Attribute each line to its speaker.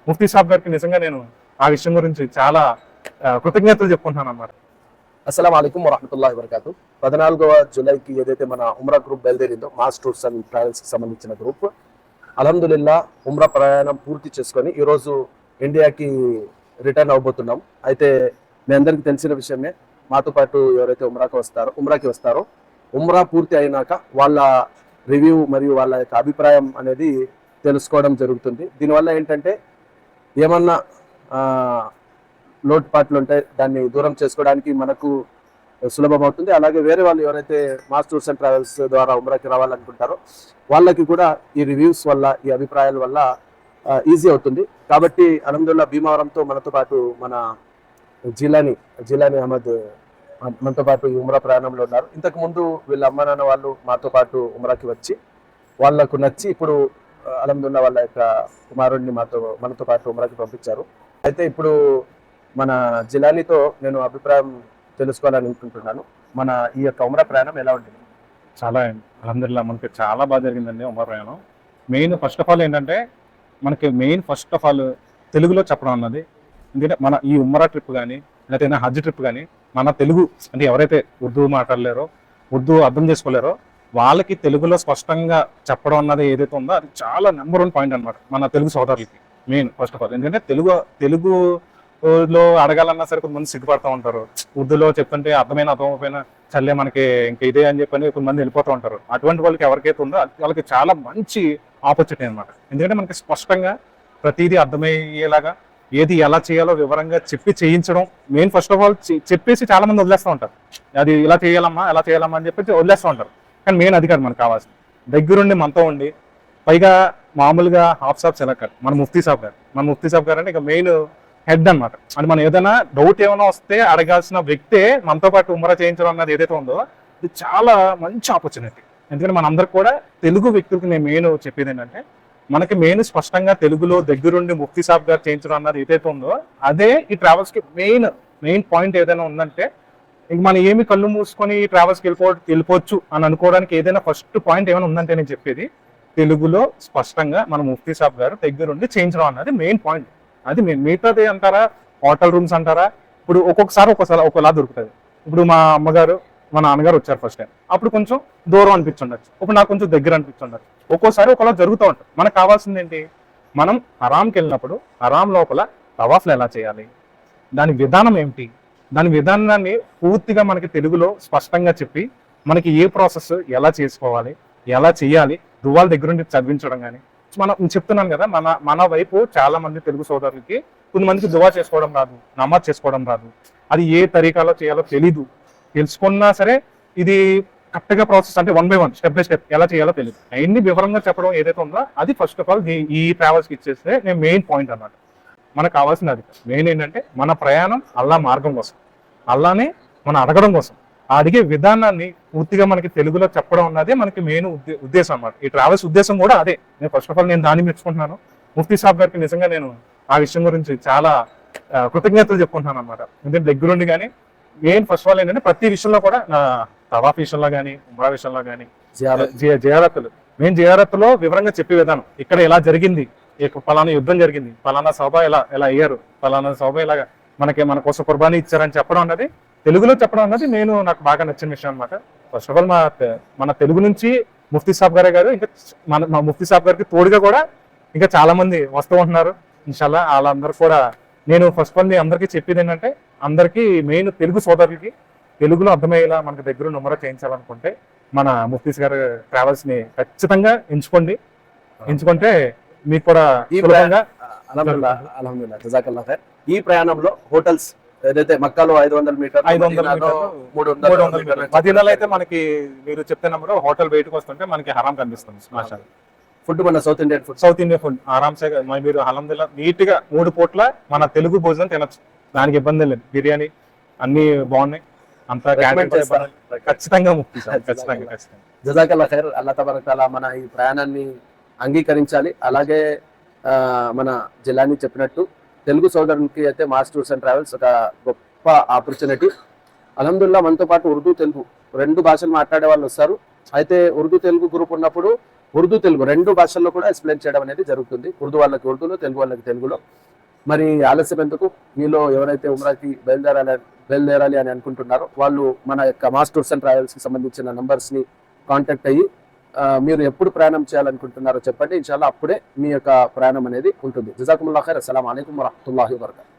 Speaker 1: ముఫ్తీ సాబ్ గారికి నిజంగా నేను ఆ విషయం గురించి చాలా కృతజ్ఞతలు చెప్పుకుంటున్నాను అన్నమాట.
Speaker 2: అస్సలాము అలైకుం వరహమతుల్లాహి వబరకాతు. 14వ జూలైకి ఏదైతే మన ఉమ్రా గ్రూప్ బయలుదేరిందో మాస్ టూర్స్ అండ్ ట్రావెల్స్ కి సంబంధించిన గ్రూప్ అల్హమ్దులిల్లా ఉమ్రా ప్రయాణం పూర్తి చేసుకొని ఈరోజు ఇండియాకి రిటర్న్ అవబోతున్నాం. అయితే మీ అందరికీ తెలిసిన విషయమే, మాతో పాటు ఎవరైతే ఉమ్రాకి వస్తారో ఉమ్రా పూర్తి అయినాక వాళ్ళ రివ్యూ మరియు వాళ్ళ యొక్క అభిప్రాయం అనేది తెలుసుకోవడం జరుగుతుంది. దీనివల్ల ఏంటంటే ఏమన్నా లోటుపాట్లు ఉంటాయి, దాన్ని దూరం చేసుకోవడానికి మనకు సులభం అవుతుంది. అలాగే వేరే వాళ్ళు ఎవరైతే మాస్ టూర్స్ అండ్ ట్రావెల్స్ ద్వారా ఉమ్రాకి రావాలనుకుంటారో వాళ్ళకి కూడా ఈ రివ్యూస్ వల్ల, ఈ అభిప్రాయాల వల్ల ఈజీ అవుతుంది. కాబట్టి అల్హమ్దులిల్లాహ్ భీమవరంతో మనతో పాటు మన జిలానీ అహ్మద్ మనతో పాటు ఈ ఉమ్రా ప్రయాణంలో ఉన్నారు. ఇంతకు ముందు వీళ్ళ అమ్మ నాన్న వాళ్ళు మాతో పాటు ఉమ్రాకి వచ్చి వాళ్ళకు నచ్చి ఇప్పుడు అల్హమ్దులిల్లాహ్ వాళ్ళ యొక్క కుమారుడిని మనతో పాటు ఉమ్రాకి పంపించారు. అయితే ఇప్పుడు మన జిలానీతో నేను అభిప్రాయం తెలుసుకోవాలని అనుకుంటున్నాను. మన ఈ యొక్క ఉమ్రా ప్రయాణం ఎలా ఉంటుంది?
Speaker 1: చాలా అల్హమ్దులిల్లాహ్ మనకి చాలా బాగా జరిగిందండి ఉమ్రా ప్రయాణం. మెయిన్ ఫస్ట్ ఆఫ్ ఆల్ ఏంటంటే మనకి తెలుగులో చెప్పడం అన్నది. ఎందుకంటే మన ఈ ఉమ్రా ట్రిప్ కానీ లేకపోతే హజ్ ట్రిప్ కానీ మన తెలుగు అంటే ఎవరైతే ఉర్దూ మాట్లాడలేరో, ఉర్దూ అర్థం చేసుకోలేరో వాళ్ళకి తెలుగులో స్పష్టంగా చెప్పడం అన్నది ఏదైతే ఉందో అది చాలా నెంబర్ 1 పాయింట్ అనమాట మన తెలుగు సోదరులకి. మెయిన్ ఫస్ట్ ఆఫ్ ఆల్ ఎందుకంటే తెలుగులో అడగాలన్నా సరే కొంతమంది సిగ్గుపడుతూ ఉంటారు. ఉర్దూలో చెప్తుంటే అర్థమైపోయినా చల్లే మనకి ఇంకా ఇదే అని చెప్పని కొంతమంది వెళ్ళిపోతూ ఉంటారు. అటువంటి వాళ్ళకి ఎవరికైతే ఉందో వాళ్ళకి చాలా మంచి ఆపర్చునిటీ అనమాట. ఎందుకంటే మనకి స్పష్టంగా ప్రతిదీ అర్థమయ్యేలాగా ఏది ఎలా చేయాలో వివరంగా చెప్పి చేయించడం మెయిన్. ఫస్ట్ ఆఫ్ ఆల్ చెప్పేసి చాలా మంది వదిలేస్తూ ఉంటారు, అది ఇలా చేయాలమ్మా అని చెప్పి వదిలేస్తూ ఉంటారు. కానీ మెయిన్ అది కాదు మనకు కావాల్సింది. దగ్గరుండి మనతో ఉండి, పైగా మామూలుగా హాఫ్ సాబ్స్ ఎలా కాదు, మన ముఫ్తీ సాబ్ గారు అంటే ఇక మెయిన్ హెడ్ అనమాట. అంటే మనం ఏదైనా డౌట్ ఏమైనా వస్తే అడగాల్సిన వ్యక్తే మనతో పాటు ఉమ్రా చేయించడం అన్నది ఏదైతే ఉందో ఇది చాలా మంచి ఆపర్చునిటీ. ఎందుకంటే మనందరికి కూడా తెలుగు వ్యక్తులకి నేను మెయిన్ చెప్పేది ఏంటంటే, మనకి మెయిన్ స్పష్టంగా తెలుగులో దగ్గరుండి ముఫ్తీ సాబ్ గారు చేయించడం అన్నది ఏదైతే ఉందో అదే ఈ ట్రావెల్స్ కి మెయిన్ పాయింట్ ఏదైనా ఉందంటే, ఇంక మనం ఏమి కళ్ళు మూసుకొని ఈ ట్రావెల్స్కి వెళ్ళిపోవచ్చు అని అనుకోవడానికి ఏదైనా ఫస్ట్ పాయింట్ ఏమైనా ఉందంటే నేను చెప్పేది తెలుగులో స్పష్టంగా మన ముఫ్తీ సాబ్ గారు దగ్గరుండి చేయించడం అన్నది మెయిన్ పాయింట్. అది మిగతాది అంటారా, హోటల్ రూమ్స్ అంటారా, ఇప్పుడు ఒక్కొక్కసారి ఒకలా దొరుకుతుంది. ఇప్పుడు మా అమ్మగారు మా నాన్నగారు వచ్చారు ఫస్ట్ టైం, అప్పుడు కొంచెం దూరం అనిపించుండొచ్చు, ఇప్పుడు నాకు కొంచెం దగ్గర అనిపించుండొచ్చు. ఒక్కోసారి ఒకలా జరుగుతూ ఉంటుంది. మనకు కావాల్సింది ఏంటి, మనం హరాంకి వెళ్ళినప్పుడు హరాం లోపల తవాఫ్లు ఎలా చేయాలి, దాని విధానం ఏమిటి, దాని విధానాన్ని పూర్తిగా మనకి తెలుగులో స్పష్టంగా చెప్పి మనకి ఏ ప్రాసెస్ ఎలా చేసుకోవాలి, ఎలా చేయాలి, దువాల దగ్గరుండి చదివించడం. కానీ మనం చెప్తున్నాను కదా, మన వైపు చాలా మంది తెలుగు సోదరులకి కొంతమందికి దువా చేసుకోవడం రాదు, నమాజ్ చేసుకోవడం రాదు, అది ఏ తరీకాలో చేయాలో తెలీదు. తెలుసుకున్నా సరే ఇది కరెక్ట్గా ప్రాసెస్ అంటే 1 by 1 స్టెప్ బై స్టెప్ ఎలా చేయాలో తెలియదు. అవన్నీ వివరంగా చెప్పడం ఏదైతే ఉందో అది ఫస్ట్ ఆఫ్ ఆల్ ఈ ట్రావెల్స్కి ఇచ్చేస్తే నేను మెయిన్ పాయింట్ అన్నమాట. మనకు కావాల్సింది అది. మెయిన్ ఏంటంటే మన ప్రయాణం అల్లా మార్గం కోసం, అల్లానే మనం అడగడం కోసం. ఆ అడిగే విధానాన్ని పూర్తిగా మనకి తెలుగులో చెప్పడం అన్నదే మనకి మెయిన్ ఉద్దేశం అన్నమాట. ఈ ట్రావెల్స్ ఉద్దేశం కూడా అదే. నేను ఫస్ట్ ఆఫ్ ఆల్ నేను దాన్ని మెచ్చుకుంటున్నాను. ముఫ్తీ సాబ్ గారికి నిజంగా నేను ఆ విషయం గురించి చాలా కృతజ్ఞతలు చెప్పుకుంటున్నాను అనమాట. ఎందుకంటే దగ్గరుండి కానీ మెయిన్ ఫస్ట్ ఆఫ్ ఆల్ ఏంటంటే ప్రతి విషయంలో కూడా తవాఫ్ విషయంలో కానీ ఉమ్రా విషయంలో కానీ జియారత్తులో వివరంగా చెప్పే విధానం, ఇక్కడ ఎలా జరిగింది, పలానా యుద్ధం జరిగింది, పలానా సభ ఎలా అయ్యారు, పలానా సభ ఇలాగా మన కోసం కుర్బానీ ఇచ్చారని చెప్పడం అన్నది తెలుగులో చెప్పడం అన్నది నాకు బాగా నచ్చిన విషయం అనమాట. ఫస్ట్ ఆఫ్ ఆల్ మన తెలుగు నుంచి ముఫ్తీ సాబ్ గారే కాదు, ఇంకా మా ముఫ్తీ సాబ్ గారికి తోడుగా కూడా ఇంకా చాలా మంది వస్తూ ఉంటున్నారు. ఇన్షాల్లా వాళ్ళందరూ కూడా నేను ఫస్ట్ ఆఫ్ ఆల్ అందరికీ చెప్పేది ఏంటంటే, అందరికీ మెయిన్ తెలుగు సోదరులకి తెలుగులో అర్థమయ్యేలా మనకి దగ్గర ఉమ్రా చేయించాలనుకుంటే మన ముఫ్తీస్ గారు ట్రావెల్స్ ని ఖచ్చితంగా ఎంచుకుంటే మీకు కూడా
Speaker 2: ఈ ప్రయాణంలో హోటల్స్ ఏదైతే మక్కాలో 500 మీటర్,
Speaker 1: 300 మదీనాలో అయితే మనకి మీరు చెప్తే నెంబర్ హోటల్ బయటకు వస్తుంటే మనకి హరాం కనిపిస్తుంది.
Speaker 2: ఫుడ్ మన సౌత్ ఇండియన్ ఫుడ్
Speaker 1: ఆరామ్సే మీరు అల్హమ్దులిల్లాహ్ నీట్ గా 3 పూట్ల మన తెలుగు భోజనం తినచ్చు, దానికి ఇబ్బంది లేదు. బిర్యానీ అన్ని బాగున్నాయి, అంతా ఖచ్చితంగా ఖచ్చితంగా.
Speaker 2: జజాకల్లా ఖైర్. అల్లాహ్ తబారక్ తఆలా మన ఈ ప్రయాణాన్ని అంగీకరించాలి. అలాగే మన జిలానీ చెప్పినట్టు తెలుగు సోదరునికి అయితే మాస్ టూర్స్ అండ్ ట్రావెల్స్ ఒక గొప్ప ఆపర్చునిటీ. అల్హమ్దులిల్లాహ్ మనతో పాటు ఉర్దూ తెలుగు 2 భాషలు మాట్లాడే వాళ్ళు వస్తారు. అయితే ఉర్దూ తెలుగు గ్రూప్ ఉన్నప్పుడు ఉర్దూ తెలుగు రెండు భాషల్లో కూడా ఎక్స్ప్లెయిన్ చేయడం అనేది జరుగుతుంది. ఉర్దూ వాళ్ళకి ఉర్దూలో, తెలుగు వాళ్ళకి తెలుగులో. మరి ఆలస్యం ఎందుకు, మీలో ఎవరైతే ఉమ్రాకి బయలుదేరాలి అని అనుకుంటున్నారో వాళ్ళు మన యొక్క మాస్ టూర్స్ అండ్ ట్రావెల్స్కి సంబంధించిన నంబర్స్ని కాంటాక్ట్ అయ్యి మీరు ఎప్పుడు ప్రయాణం చేయాలనుకుంటున్నారో చెప్పండి. ఇన్షాల్లా అప్పుడే మీ యొక్క ప్రయాణం అనేది ఉంటుంది. జజాకుముల్లాహ్ ఖైర్. అస్సలాము అలైకుం వరహ్మతుల్లాహి వబరకాతుహు.